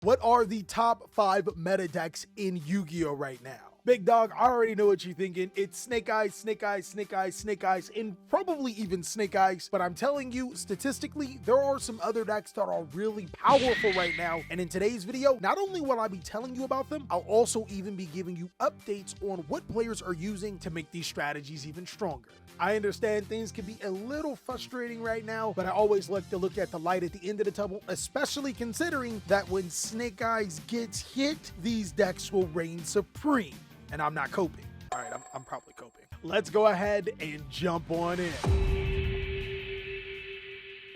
What are the top 5 meta decks in Yu-Gi-Oh right now? Big dog, I already know what you're thinking. It's Snake Eyes, Snake Eyes, Snake Eyes, Snake Eyes, and probably even Snake Eyes. But I'm telling you, statistically, there are some other decks that are really powerful right now. And in today's video, not only will I be telling you about them, I'll also even be giving you updates on what players are using to make these strategies even stronger. I understand things can be a little frustrating right now, but I always like to look at the light at the end of the tunnel, especially considering that when Snake Eyes gets hit, these decks will reign supreme. And I'm not coping. All right, I'm probably coping. Let's go ahead and jump on in.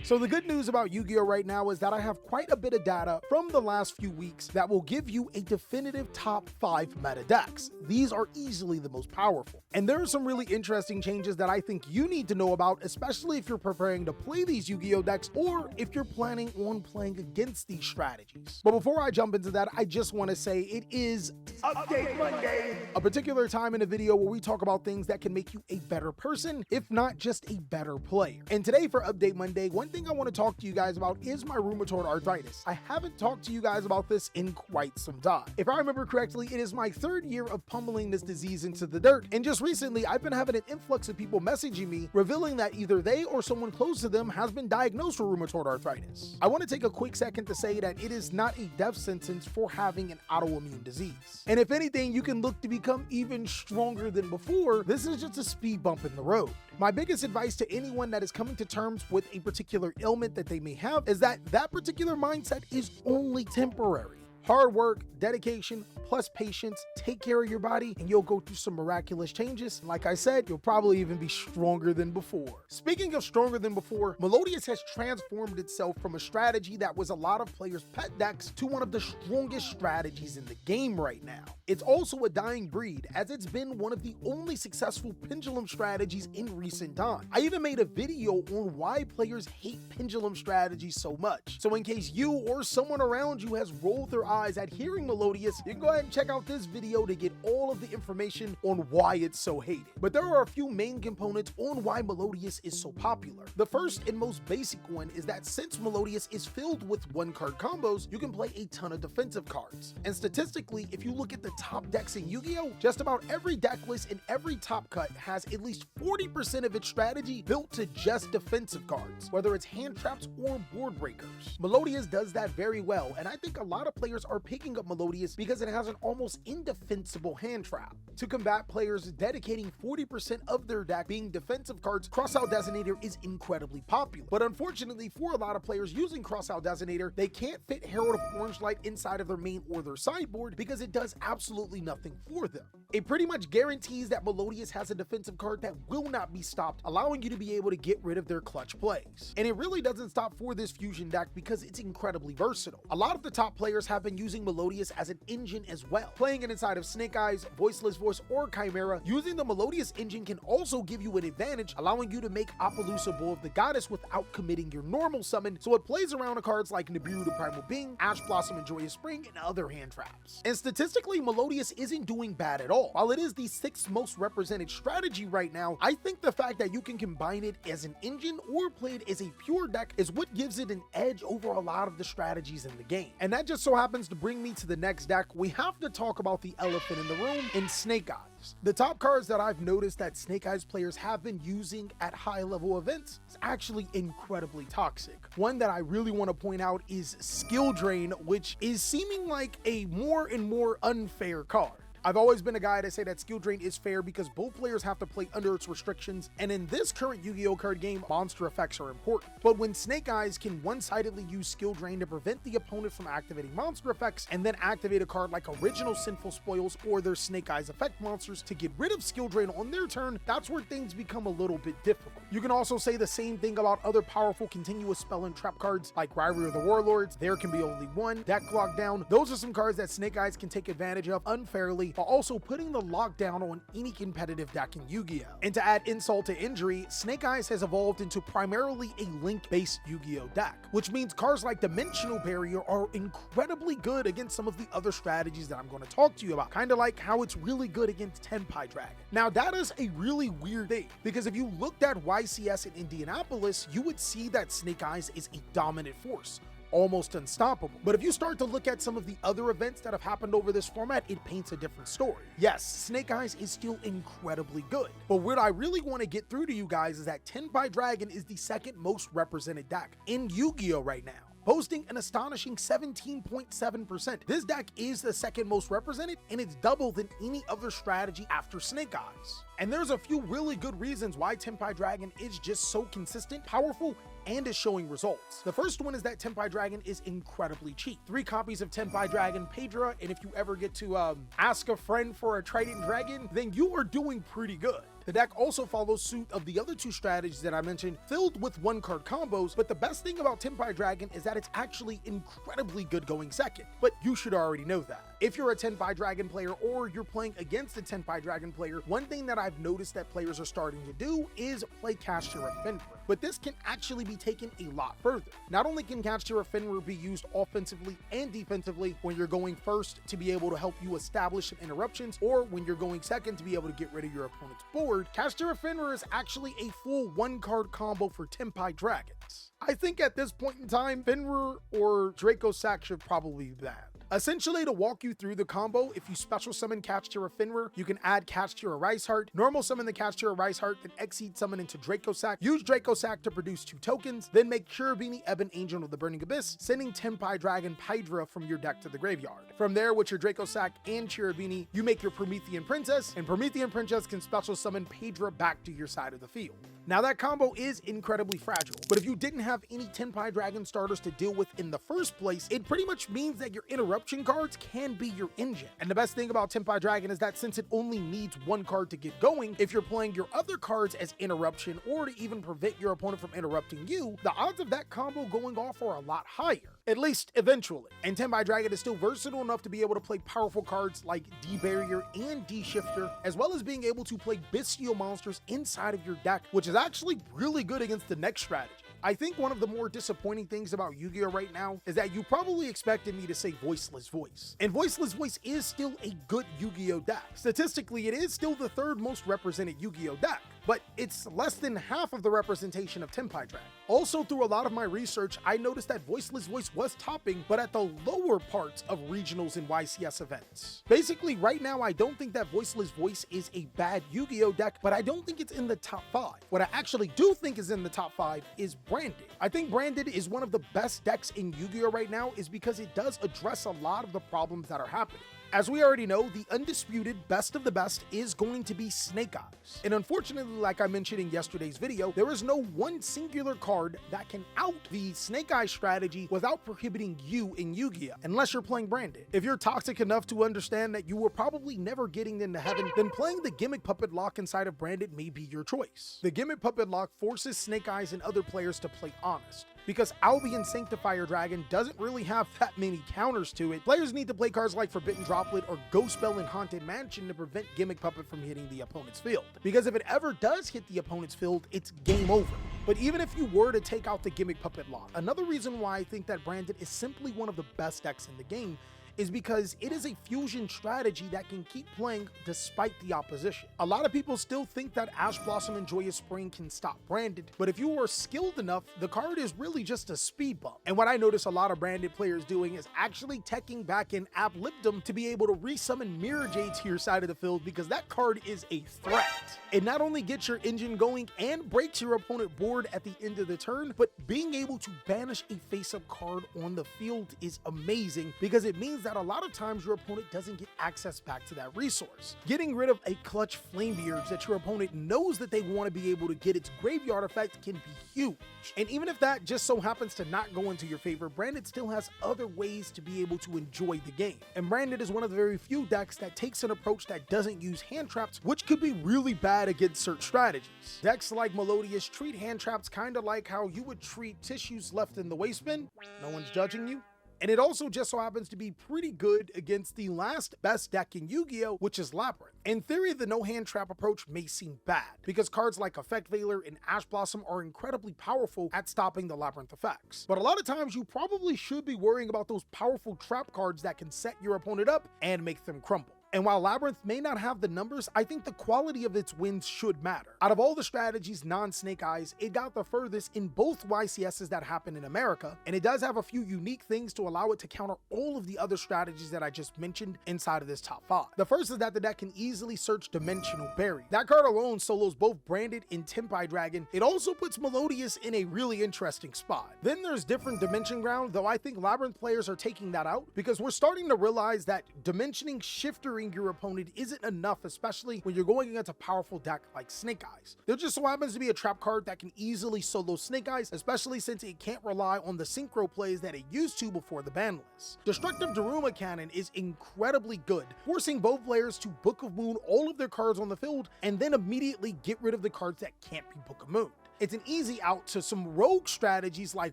So the good news about Yu-Gi-Oh right now is that I have quite a bit of data from the last few weeks that will give you a definitive top 5 meta decks. These are easily the most powerful. And there are some really interesting changes that I think you need to know about, especially if you're preparing to play these Yu-Gi-Oh decks or if you're planning on playing against these strategies. But before I jump into that, I just want to say it is Update Monday, a particular time in a video where we talk about things that can make you a better person, if not just a better player. And today for Update Monday, one thing I want to talk to you guys about is my rheumatoid arthritis. I haven't talked to you guys about this in quite some time. If I remember correctly, it is my 3rd year of pummeling this disease into the dirt, and just recently I've been having an influx of people messaging me revealing that either they or someone close to them has been diagnosed with rheumatoid arthritis. I want to take a quick second to say that it is not a death sentence for having an autoimmune disease. And if anything, you can look to become even stronger than before. This is just a speed bump in the road. My biggest advice to anyone that is coming to terms with a particular ailment that they may have is that that particular mindset is only temporary. Hard work, dedication, plus patience, take care of your body, and you'll go through some miraculous changes. Like I said, you'll probably even be stronger than before. Speaking of stronger than before, Melodious has transformed itself from a strategy that was a lot of players' pet decks to one of the strongest strategies in the game right now. It's also a dying breed, as it's been one of the only successful pendulum strategies in recent times. I even made a video on why players hate pendulum strategies so much. So in case you or someone around you has rolled their eyes at hearing Melodious, you can go ahead and check out this video to get all of the information on why it's so hated. But there are a few main components on why Melodious is so popular. The first and most basic one is that since Melodious is filled with 1-card combos, you can play a ton of defensive cards. And statistically, if you look at the top decks in Yu-Gi-Oh, just about every deck list in every top cut has at least 40% of its strategy built to just defensive cards, whether it's hand traps or board breakers. Melodious does that very well, and I think a lot of players are picking up Melodious because it has an almost indefensible hand trap. To combat players dedicating 40% of their deck being defensive cards, Crossout Designator is incredibly popular. But unfortunately for a lot of players using Crossout Designator, they can't fit Herald of Orange Light inside of their main or their sideboard because it does absolutely nothing for them. It pretty much guarantees that Melodious has a defensive card that will not be stopped, allowing you to be able to get rid of their clutch plays. And it really doesn't stop for this fusion deck because it's incredibly versatile. A lot of the top players have been using Melodious as an engine as well. Playing it inside of Snake Eyes, Voiceless Voice, or Chimera, using the Melodious engine can also give you an advantage, allowing you to make Appaloosa Bull of the Goddess without committing your normal summon, so it plays around cards like Nibiru the Primal Being, Ash Blossom and Joyous Spring, and other hand traps. And statistically, Melodious isn't doing bad at all. While it is the 6th most represented strategy right now, I think the fact that you can combine it as an engine or play it as a pure deck is what gives it an edge over a lot of the strategies in the game. And that just so happens to bring me to the next deck. We have to talk about the elephant in the room in Snake Eyes. The top cards that I've noticed that Snake Eyes players have been using at high level events is actually incredibly toxic. One that I really want to point out is Skill Drain, which is seeming like a more and more unfair card. I've always been a guy to say that Skill Drain is fair because both players have to play under its restrictions, and in this current Yu-Gi-Oh card game, monster effects are important. But when Snake Eyes can one-sidedly use Skill Drain to prevent the opponent from activating monster effects, and then activate a card like Original Sinful Spoils or their Snake Eyes effect monsters to get rid of Skill Drain on their turn, that's where things become a little bit difficult. You can also say the same thing about other powerful continuous spell and trap cards like Rivalry of the Warlords, There Can Be Only One, Deck Lockdown. Those are some cards that Snake Eyes can take advantage of unfairly, while also putting the lockdown on any competitive deck in Yu-Gi-Oh! And to add insult to injury, Snake Eyes has evolved into primarily a link-based Yu-Gi-Oh! Deck, which means cards like Dimensional Barrier are incredibly good against some of the other strategies that I'm going to talk to you about, kind of like how it's really good against Tenpai Dragon. Now that is a really weird thing, because if you looked at YCS in Indianapolis, you would see that Snake Eyes is a dominant force. almost unstoppable. But if you start to look at some of the other events that have happened over this format, it paints a different story. Yes, Snake Eyes is still incredibly good, but what I really want to get through to you guys is that Tenpai Dragon is the second most represented deck in Yu-Gi-Oh right now, posting an astonishing 17.7%. This deck is the second most represented, and it's double than any other strategy after Snake Eyes. And there's a few really good reasons why Tenpai Dragon is just so consistent, powerful, and is showing results. The first one is that Tenpai Dragon is incredibly cheap. 3 copies of Tenpai Dragon Pedra, and if you ever get to ask a friend for a Trident Dragon, then you are doing pretty good. The deck also follows suit of the other 2 strategies that I mentioned, filled with 1-card combos, but the best thing about Tenpai Dragon is that it's actually incredibly good going second, but you should already know that. If you're a Tenpai Dragon player or you're playing against a Tenpai Dragon player, one thing that I've noticed that players are starting to do is play Kashtira Fenrir, but this can actually be taken a lot further. Not only can Kashtira Fenrir be used offensively and defensively when you're going first to be able to help you establish some interruptions, or when you're going second to be able to get rid of your opponent's board, Kashtira Fenrir is actually a full 1-card combo for Tenpai Dragons. I think at this point in time, Fenrir or Draco Sack should probably be banned. Essentially, to walk you through the combo, if you special summon Kashtira Fenrir, you can add Kashtira Rice Heart, normal summon the Kashtira Rice Heart, then Exceed summon into Draco Sack, use Draco Sack to produce 2 tokens, then make Cherubini Ebon Angel of the Burning Abyss, sending Tenpai Dragon Hydra from your deck to the graveyard. From there, with your Draco Sack and Cherubini, you make your Promethean Princess, and Promethean Princess can special summon Pedra back to your side of the field. Now that combo is incredibly fragile, but if you didn't have any Tenpai Dragon starters to deal with in the first place, it pretty much means that your interruption cards can be your engine. And the best thing about Tenpai Dragon is that since it only needs 1 card to get going, if you're playing your other cards as interruption or to even prevent your opponent from interrupting you, the odds of that combo going off are a lot higher, at least eventually. And Tenpai Dragon is still versatile enough to be able to play powerful cards like D-Barrier and D-Shifter, as well as being able to play bestial monsters inside of your deck, which is actually really good against the next strategy. I think one of the more disappointing things about Yu-Gi-Oh right now is that you probably expected me to say Voiceless Voice. And Voiceless Voice is still a good Yu-Gi-Oh deck. Statistically, it is still the 3rd most represented Yu-Gi-Oh deck, but it's less than half of the representation of Tenpai Dragon. Also, through a lot of my research, I noticed that Voiceless Voice was topping, but at the lower parts of regionals and YCS events. Basically, right now, I don't think that Voiceless Voice is a bad Yu-Gi-Oh deck, but I don't think it's in the top 5. What I actually do think is in the top 5 is Branded. I think Branded is one of the best decks in Yu-Gi-Oh right now is because it does address a lot of the problems that are happening. As we already know, the undisputed best of the best is going to be Snake Eyes. And unfortunately, like I mentioned in yesterday's video, there is no one singular card that can out the Snake Eyes strategy without prohibiting you in Yu-Gi-Oh! Unless you're playing Branded. If you're toxic enough to understand that you were probably never getting into heaven, then playing the Gimmick Puppet Lock inside of Branded may be your choice. The Gimmick Puppet Lock forces Snake Eyes and other players to play honest. Because Albion Sanctifier Dragon doesn't really have that many counters to it, players need to play cards like Forbidden Droplet or Ghost Spell in Haunted Mansion to prevent Gimmick Puppet from hitting the opponent's field. Because if it ever does hit the opponent's field, it's game over. But even if you were to take out the Gimmick Puppet Lock, another reason why I think that Branded is simply one of the best decks in the game is because it is a fusion strategy that can keep playing despite the opposition. A lot of people still think that Ash Blossom and Joyous Spring can stop Branded, but if you are skilled enough, the card is really just a speed bump. And what I notice a lot of Branded players doing is actually teching back in Ab Lipdom to be able to resummon Mirror Jade to your side of the field because that card is a threat. It not only gets your engine going and breaks your opponent board at the end of the turn, but being able to banish a face-up card on the field is amazing because it means that a lot of times your opponent doesn't get access back to that resource. Getting rid of a clutch Flamebeard that your opponent knows that they want to be able to get its graveyard effect can be huge. And even if that just so happens to not go into your favor, Branded still has other ways to be able to enjoy the game. And Branded is one of the very few decks that takes an approach that doesn't use hand traps, which could be really bad against certain strategies. Decks like Melodious treat hand traps kind of like how you would treat tissues left in the waste bin. No one's judging you. And it also just so happens to be pretty good against the last best deck in Yu-Gi-Oh, which is Labyrinth. In theory, the no hand trap approach may seem bad, because cards like Effect Veiler and Ash Blossom are incredibly powerful at stopping the Labyrinth effects. But a lot of times you probably should be worrying about those powerful trap cards that can set your opponent up and make them crumble. And while Labyrinth may not have the numbers, I think the quality of its wins should matter. Out of all the strategies non-Snake Eyes, it got the furthest in both YCSs that happen in America, and it does have a few unique things to allow it to counter all of the other strategies that I just mentioned inside of this top 5. The first is that the deck can easily search Dimensional Berry. That card alone solos both Branded and Tenpai Dragon. It also puts Melodious in a really interesting spot. Then there's different Dimension Ground, though I think Labyrinth players are taking that out because we're starting to realize that dimensioning shiftering your opponent isn't enough, especially when you're going against a powerful deck like Snake Eyes. There just so happens to be a trap card that can easily solo Snake Eyes, especially since it can't rely on the synchro plays that it used to before the ban list. Destructive Daruma Cannon is incredibly good, forcing both players to Book of Moon all of their cards on the field and then immediately get rid of the cards that can't be Book of Moon. It's an easy out to some rogue strategies like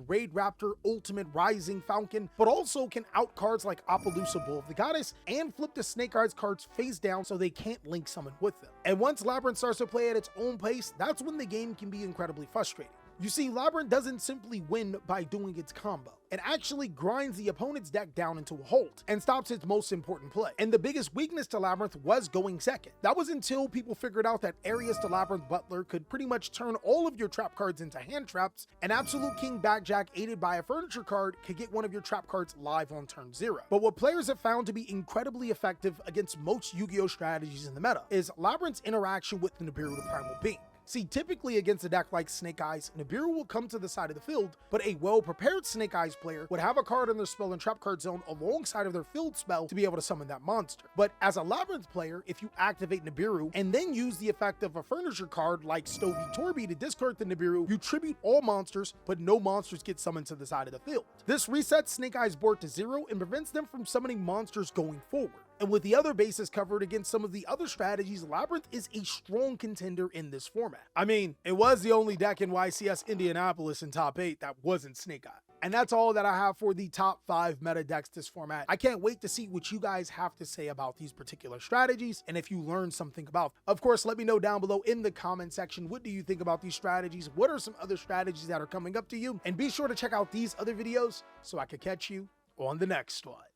Raid Raptor, Ultimate Rising Falcon, but also can out cards like Appaloosa Bull of the Goddess and flip the Snake Eyes cards face down so they can't link summon with them. And once Labyrinth starts to play at its own pace, that's when the game can be incredibly frustrating. You see, Labyrinth doesn't simply win by doing its combo. It actually grinds the opponent's deck down into a halt and stops its most important play. And the biggest weakness to Labyrinth was going second. That was until people figured out that Arius the Labyrinth Butler could pretty much turn all of your trap cards into hand traps, and Absolute King Backjack aided by a furniture card could get one of your trap cards live on turn 0. But what players have found to be incredibly effective against most Yu-Gi-Oh strategies in the meta is Labyrinth's interaction with the Nibiru the Primal Being. See, typically against a deck like Snake Eyes, Nibiru will come to the side of the field, but a well-prepared Snake Eyes player would have a card in their spell and trap card zone alongside of their field spell to be able to summon that monster. But as a Labyrinth player, if you activate Nibiru and then use the effect of a furniture card like Stovey Torby to discard the Nibiru, you tribute all monsters, but no monsters get summoned to the side of the field. This resets Snake Eyes' board to 0 and prevents them from summoning monsters going forward. And with the other bases covered against some of the other strategies, Labyrinth is a strong contender in this format. I mean, it was the only deck in YCS Indianapolis in top 8 that wasn't Snake Eye. And that's all that I have for the top 5 meta decks this format. I can't wait to see what you guys have to say about these particular strategies and if you learned something about them. Of course, let me know down below in the comment section, what do you think about these strategies? What are some other strategies that are coming up to you? And be sure to check out these other videos so I could catch you on the next one.